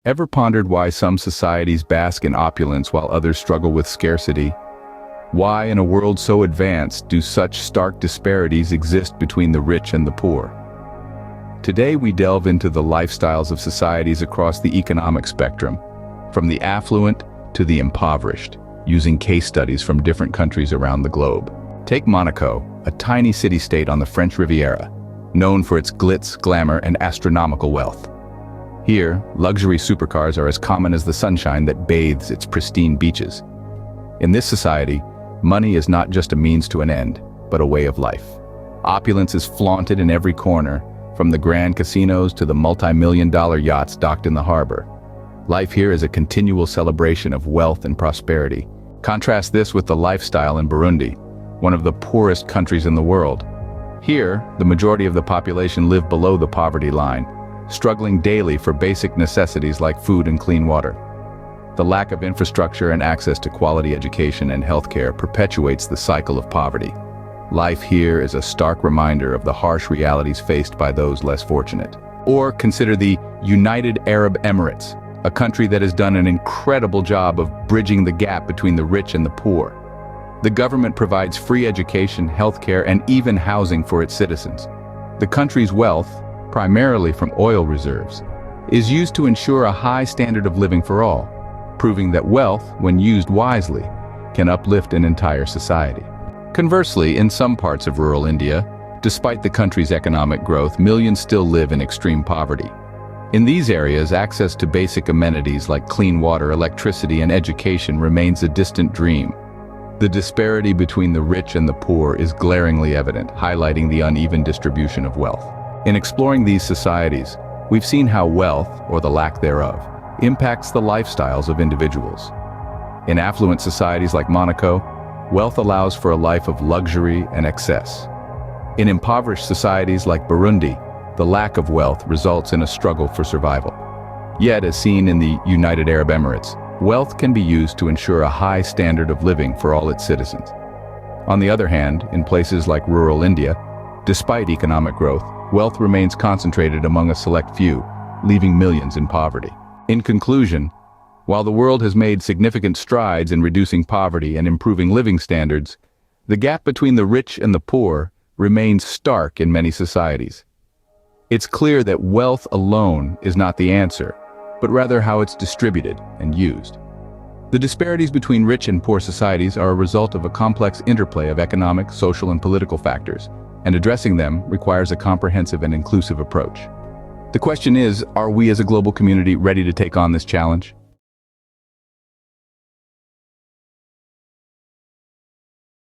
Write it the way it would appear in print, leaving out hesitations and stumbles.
Ever pondered why some societies bask in opulence while others struggle with scarcity? Why, in a world so advanced, do such stark disparities exist between the rich and the poor? Today we delve into the lifestyles of societies across the economic spectrum, from the affluent to the impoverished, using case studies from different countries around the globe. Take Monaco, a tiny city-state on the French Riviera, known for its glitz, glamour, and astronomical wealth. Here, luxury supercars are as common as the sunshine that bathes its pristine beaches. In this society, money is not just a means to an end, but a way of life. Opulence is flaunted in every corner, from the grand casinos to the multi-million-dollar yachts docked in the harbor. Life here is a continual celebration of wealth and prosperity. Contrast this with the lifestyle in Burundi, one of the poorest countries in the world. Here, the majority of the population live below the poverty line, struggling daily for basic necessities like food and clean water. The lack of infrastructure and access to quality education and healthcare perpetuates the cycle of poverty. Life here is a stark reminder of the harsh realities faced by those less fortunate. Or consider the United Arab Emirates, a country that has done an incredible job of bridging the gap between the rich and the poor. The government provides free education, healthcare, and even housing for its citizens. The country's wealth, primarily from oil reserves, is used to ensure a high standard of living for all, proving that wealth, when used wisely, can uplift an entire society. Conversely, in some parts of rural India, despite the country's economic growth, millions still live in extreme poverty. In these areas, access to basic amenities like clean water, electricity, and education remains a distant dream. The disparity between the rich and the poor is glaringly evident, highlighting the uneven distribution of wealth. In exploring these societies, we've seen how wealth, or the lack thereof, impacts the lifestyles of individuals. In affluent societies like Monaco, wealth allows for a life of luxury and excess. In impoverished societies like Burundi, the lack of wealth results in a struggle for survival. Yet, as seen in the United Arab Emirates, wealth can be used to ensure a high standard of living for all its citizens. On the other hand, in places like rural India, despite economic growth, wealth remains concentrated among a select few, leaving millions in poverty. In conclusion, while the world has made significant strides in reducing poverty and improving living standards, the gap between the rich and the poor remains stark in many societies. It's clear that wealth alone is not the answer, but rather how it's distributed and used. The disparities between rich and poor societies are a result of a complex interplay of economic, social, and political factors, and addressing them requires a comprehensive and inclusive approach. The question is, are we as a global community ready to take on this challenge?